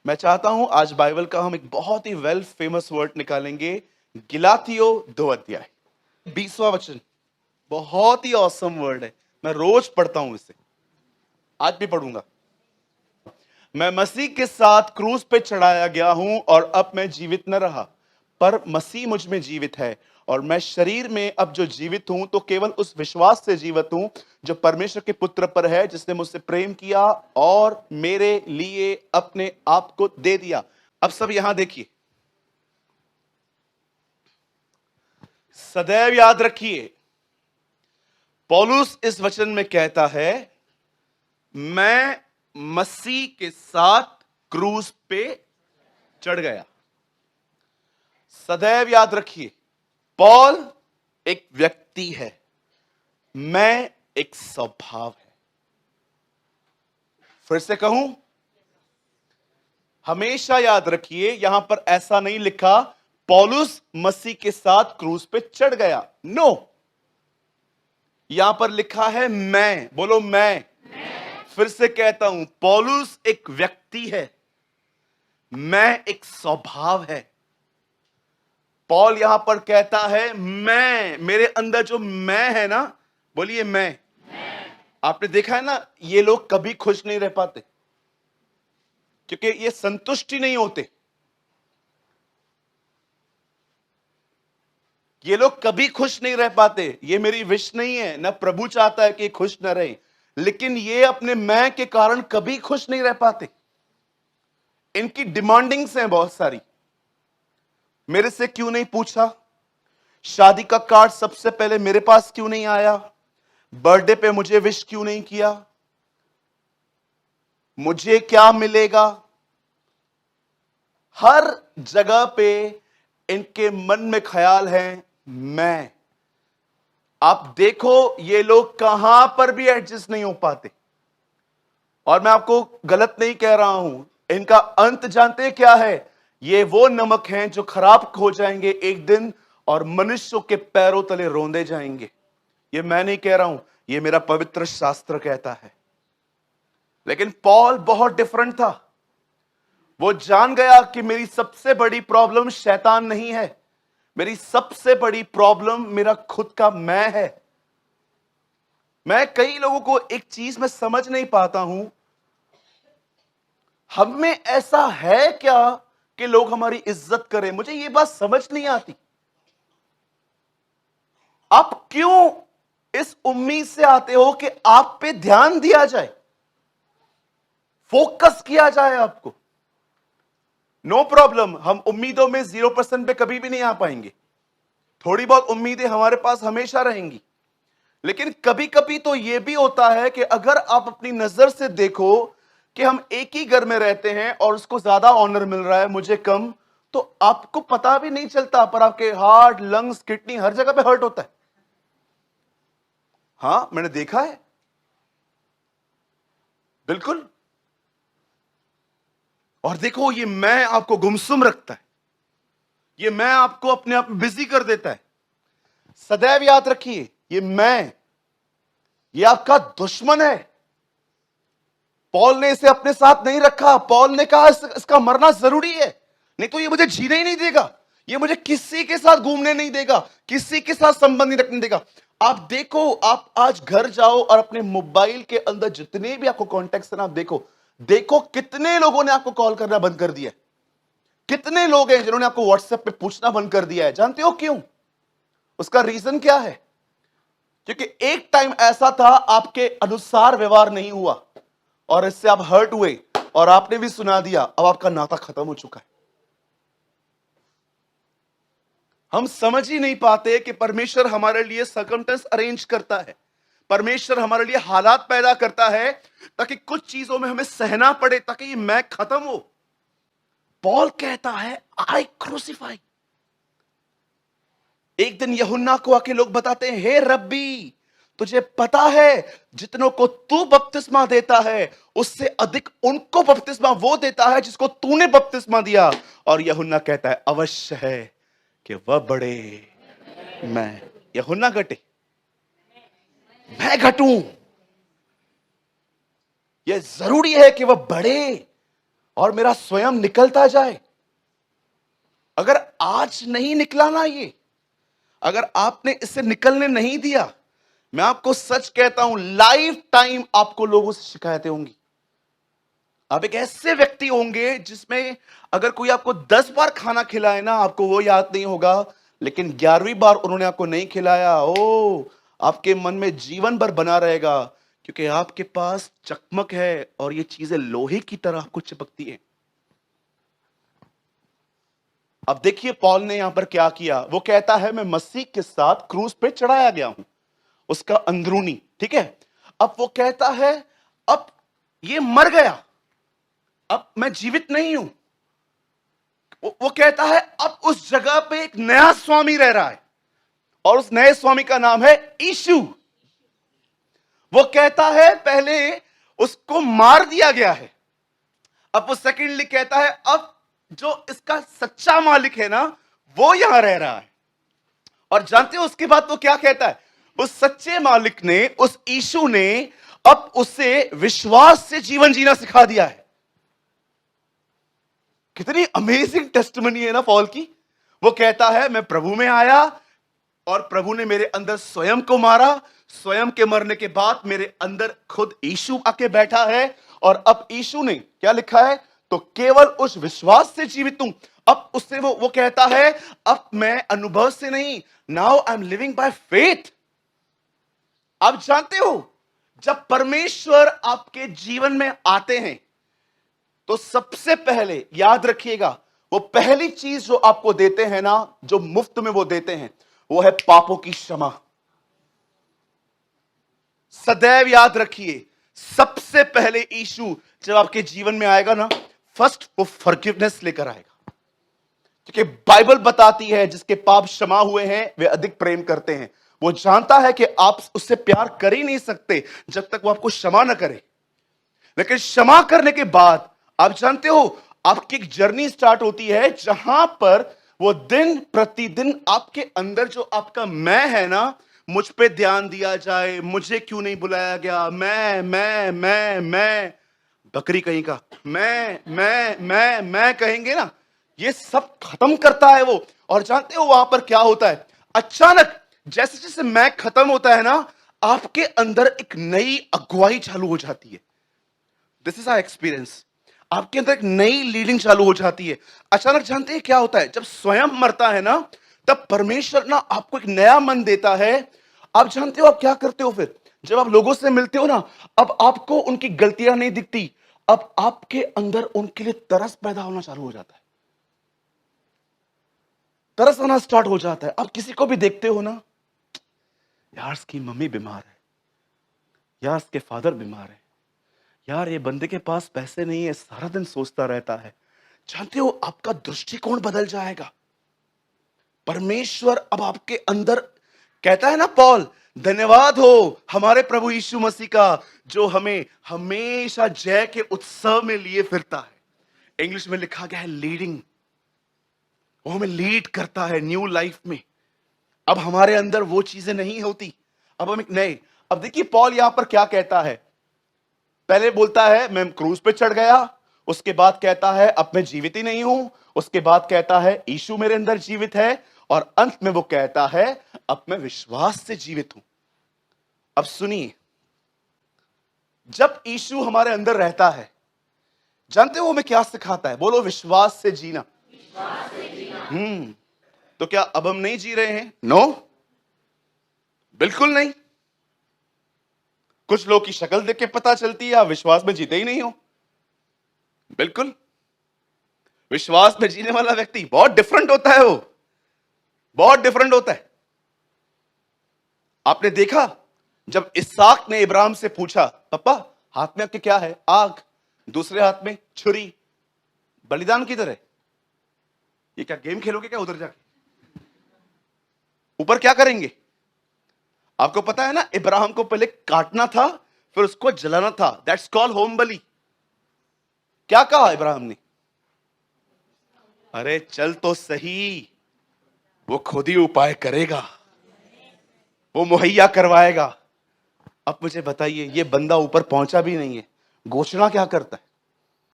मैं चाहता हूं आज बाइबल का हम एक बहुत ही वेल फेमस वर्ड निकालेंगे। गिलातियो 2 अध्याय 20वां वचन। बहुत ही ऑसम वर्ड है। मैं रोज पढ़ता हूं इसे, आज भी पढ़ूंगा। मैं मसीह के साथ क्रूस पे चढ़ाया गया हूं और अब मैं जीवित न रहा, पर मसीह मुझ में जीवित है। और मैं शरीर में अब जो जीवित हूं तो केवल उस विश्वास से जीवित हूं जो परमेश्वर के पुत्र पर है, जिसने मुझसे प्रेम किया और मेरे लिए अपने आप को दे दिया। अब सब यहां देखिए, सदैव याद रखिए, पौलुस इस वचन में कहता है मैं मसीह के साथ क्रूस पे चढ़ गया। सदैव याद रखिए, पॉल एक व्यक्ति है, मैं एक स्वभाव है। फिर से कहूं, हमेशा याद रखिए, यहां पर ऐसा नहीं लिखा पौलुस मसीह के साथ क्रूस पे चढ़ गया। नो, यहां पर लिखा है मैं। बोलो मैं। फिर से कहता हूं, पौलुस एक व्यक्ति है, मैं एक स्वभाव है। पॉल यहां पर कहता है मैं, मेरे अंदर जो मैं है ना, बोलिए मैं। आपने देखा है ना, ये लोग कभी खुश नहीं रह पाते क्योंकि ये संतुष्टि नहीं होते। ये लोग कभी खुश नहीं रह पाते। ये मेरी विश नहीं है, ना प्रभु चाहता है कि खुश न रहे, लेकिन ये अपने मैं के कारण कभी खुश नहीं रह पाते। इनकी डिमांडिंग्स हैं बहुत सारी। मेरे से क्यों नहीं पूछा, शादी का कार्ड सबसे पहले मेरे पास क्यों नहीं आया, बर्थडे पे मुझे विश क्यों नहीं किया, मुझे क्या मिलेगा। हर जगह पे इनके मन में ख्याल है मैं। आप देखो, ये लोग कहां पर भी एडजस्ट नहीं हो पाते। और मैं आपको गलत नहीं कह रहा हूं, इनका अंत जानते हैं क्या है? ये वो नमक हैं जो खराब हो जाएंगे एक दिन और मनुष्यों के पैरों तले रौंदे जाएंगे। ये मैं नहीं कह रहा हूं, ये मेरा पवित्र शास्त्र कहता है। लेकिन पॉल बहुत डिफरेंट था। वो जान गया कि मेरी सबसे बड़ी प्रॉब्लम शैतान नहीं है, मेरी सबसे बड़ी प्रॉब्लम मेरा खुद का मैं है। मैं कई लोगों को एक चीज में समझ नहीं पाता हूं, हम में ऐसा है क्या कि लोग हमारी इज्जत करें? मुझे ये बात समझ नहीं आती। आप क्यों इस उम्मीद से आते हो कि आप पे ध्यान दिया जाए, फोकस किया जाए आपको? नो प्रॉब्लम, हम उम्मीदों में 0% पे कभी भी नहीं आ पाएंगे। थोड़ी बहुत उम्मीदें हमारे पास हमेशा रहेंगी। लेकिन कभी कभी तो यह भी होता है कि अगर आप अपनी नजर से देखो कि हम एक ही घर में रहते हैं और उसको ज्यादा ऑनर मिल रहा है, मुझे कम, तो आपको पता भी नहीं चलता, पर आपके हार्ट, लंग्स, किडनी हर जगह पे हर्ट होता है। हां, मैंने देखा है, बिल्कुल। और देखो, ये मैं आपको गुमसुम रखता है, ये मैं आपको अपने आप में बिजी कर देता है। सदैव याद रखिए, ये मैं, ये आपका दुश्मन है। पॉल ने इसे अपने साथ नहीं रखा। पॉल ने कहा इसका मरना जरूरी है, नहीं तो ये मुझे जीने ही नहीं देगा, ये मुझे किसी के साथ घूमने नहीं देगा, किसी के साथ संबंध नहीं रखने देगा। आप देखो, आप आज घर जाओ और अपने मोबाइल के अंदर जितने भी आपको कॉन्टेक्ट हैं, आप देखो, देखो कितने लोगों ने आपको कॉल करना बंद कर दिया है, कितने लोग हैं जिन्होंने आपको व्हाट्सएप पे पूछना बंद कर दिया है। जानते हो क्यों? उसका रीजन क्या है? क्योंकि एक टाइम ऐसा था आपके अनुसार व्यवहार नहीं हुआ और इससे आप हर्ट हुए और आपने भी सुना दिया, अब आपका नाता खत्म हो चुका है। हम समझ ही नहीं पाते कि परमेश्वर हमारे लिए सर्कमस्टेंस अरेंज करता है, परमेश्वर हमारे लिए हालात पैदा करता है ताकि कुछ चीजों में हमें सहना पड़े, ताकि ये मैं खत्म हो। पॉल कहता है आई क्रूसिफाई। एक दिन यूहन्ना को आके लोग बताते हैं, हे रब्बी, तुझे पता है जितनों को तू बपतिस्मा देता है उससे अधिक उनको बपतिस्मा वो देता है जिसको तूने बपतिस्मा दिया। और यूहन्ना कहता है अवश्य है कि वह बढ़े, मैं यूहन्ना घटे, मैं घटूं। यह जरूरी है कि वह बढ़े और मेरा स्वयं निकलता जाए। अगर आज नहीं निकला ना ये, अगर आपने इसे निकलने नहीं दिया, मैं आपको सच कहता हूं, लाइफ टाइम आपको लोगों से शिकायतें होंगी। आप एक ऐसे व्यक्ति होंगे जिसमें अगर कोई आपको 10 बार खाना खिलाए ना, आपको वो याद नहीं होगा, लेकिन 11वीं बार उन्होंने आपको नहीं खिलाया, ओ आपके मन में जीवन भर बना रहेगा, क्योंकि आपके पास चकमक है और ये चीजें लोहे की तरह आपको चिपकती है। अब देखिए पौल ने यहां पर क्या किया। वो कहता है मैं मसीह के साथ क्रूस पे चढ़ाया गया हूं, उसका अंदरूनी, ठीक है। अब वो कहता है अब ये मर गया, अब मैं जीवित नहीं हूं। वो कहता है अब उस जगह पे एक नया स्वामी रह रहा है, और उस नए स्वामी का नाम है यीशु। वो कहता है पहले उसको मार दिया गया है, अब वो सेकेंडली कहता है अब जो इसका सच्चा मालिक है ना, वो यहां रह रहा है। और जानते हो उसके बाद वो क्या कहता है? उस सच्चे मालिक ने, उस यीशु ने अब उसे विश्वास से जीवन जीना सिखा दिया है। कितनी अमेजिंग टेस्टिमनी है ना पौल की। वो कहता है मैं प्रभु में आया और प्रभु ने मेरे अंदर स्वयं को मारा, स्वयं के मरने के बाद मेरे अंदर खुद यीशु आके बैठा है, और अब यीशु ने क्या लिखा है? तो केवल उस विश्वास से जीवित हूं। अब उससे वो कहता है अब मैं अनुभव से नहीं, now I am living by faith. आप जानते हो जब परमेश्वर आपके जीवन में आते हैं तो सबसे पहले याद रखिएगा, वो पहली चीज जो आपको देते हैं ना, जो मुफ्त में वो देते हैं, वो है पापों की क्षमा। सदैव याद रखिए, सबसे पहले यीशु जब आपके जीवन में आएगा ना, फर्स्ट वो फॉरगिवनेस लेकर आएगा। क्योंकि बाइबल बताती है जिसके पाप क्षमा हुए हैं वे अधिक प्रेम करते हैं। वो जानता है कि आप उससे प्यार कर ही नहीं सकते जब तक वो आपको क्षमा ना करे। लेकिन क्षमा करने के बाद आप जानते हो आपकी एक जर्नी स्टार्ट होती है, जहां पर वो दिन प्रतिदिन आपके अंदर जो आपका मैं है ना, मुझ पे ध्यान दिया जाए, मुझे क्यों नहीं बुलाया गया, मैं बकरी कहीं का मैं कहेंगे ना, ये सब खत्म करता है वो। और जानते हो वहां पर क्या होता है? अचानक जैसे जैसे मैं खत्म होता है ना, आपके अंदर एक नई अगुवाई चालू हो जाती है। This is our experience. आपके अंदर एक नई लीडिंग चालू हो जाती है। अचानक जानते हैं क्या होता है? जब स्वयं मरता है ना, तब परमेश्वर ना आपको एक नया मन देता है। आप जानते हो आप क्या करते हो फिर? जब आप लोगों से मिलते हो ना, अब आपको उनकी गलतियां नहीं दिखती, अब आपके अंदर उनके लिए तरस पैदा होना चालू हो जाता है। तरस आना स्टार्ट हो जाता है। आप किसी को भी देखते हो ना, यार इसकी मम्मी बीमार है, यार इसके फादर बीमार है, यार ये बंदे के पास पैसे नहीं है, सारा दिन सोचता रहता है। जानते हो आपका दृष्टिकोण बदल जाएगा। परमेश्वर अब आपके अंदर कहता है ना पौल, धन्यवाद हो हमारे प्रभु यीशु मसीह का जो हमें हमेशा जय के उत्सव में लिए फिरता है। इंग्लिश में लिखा गया है लीडिंग। वो हमें लीड करता है न्यू लाइफ में। अब हमारे अंदर वो चीजें नहीं होती, अब हम एक नए। अब देखिए पौल यहां पर क्या कहता है। पहले बोलता है मैं क्रूज पे चढ़ गया, उसके बाद कहता है अब मैं जीवित ही नहीं हूं, उसके बाद कहता है यीशु मेरे अंदर जीवित है, और अंत में वो कहता है अब मैं विश्वास से जीवित हूं। अब सुनिए, जब यीशु हमारे अंदर रहता है, जानते हो वो हमें क्या सिखाता है? बोलो विश्वास से जीना। तो क्या अब हम नहीं जी रहे हैं? नो, बिल्कुल नहीं। कुछ लोग की शक्ल देख के पता चलती है आप विश्वास में जीते ही नहीं हो। बिल्कुल, विश्वास में जीने वाला व्यक्ति बहुत डिफरेंट होता है, वो बहुत डिफरेंट होता है। आपने देखा जब इसहाक ने इब्राहिम से पूछा, पापा हाथ में आपके क्या है? आग, दूसरे हाथ में छुरी, बलिदान किधर है? ये क्या गेम खेलोगे क्या उधर जाके? ऊपर क्या करेंगे? आपको पता है ना, इब्राहिम को पहले काटना था, फिर उसको जलाना था। दैट्स कॉल्ड होम बलि। क्या कहा इब्राहिम ने? अरे चल तो सही, वो खुद ही उपाय करेगा, वो मुहैया करवाएगा। अब मुझे बताइए, ये बंदा ऊपर पहुंचा भी नहीं है, घोषणा क्या करता है?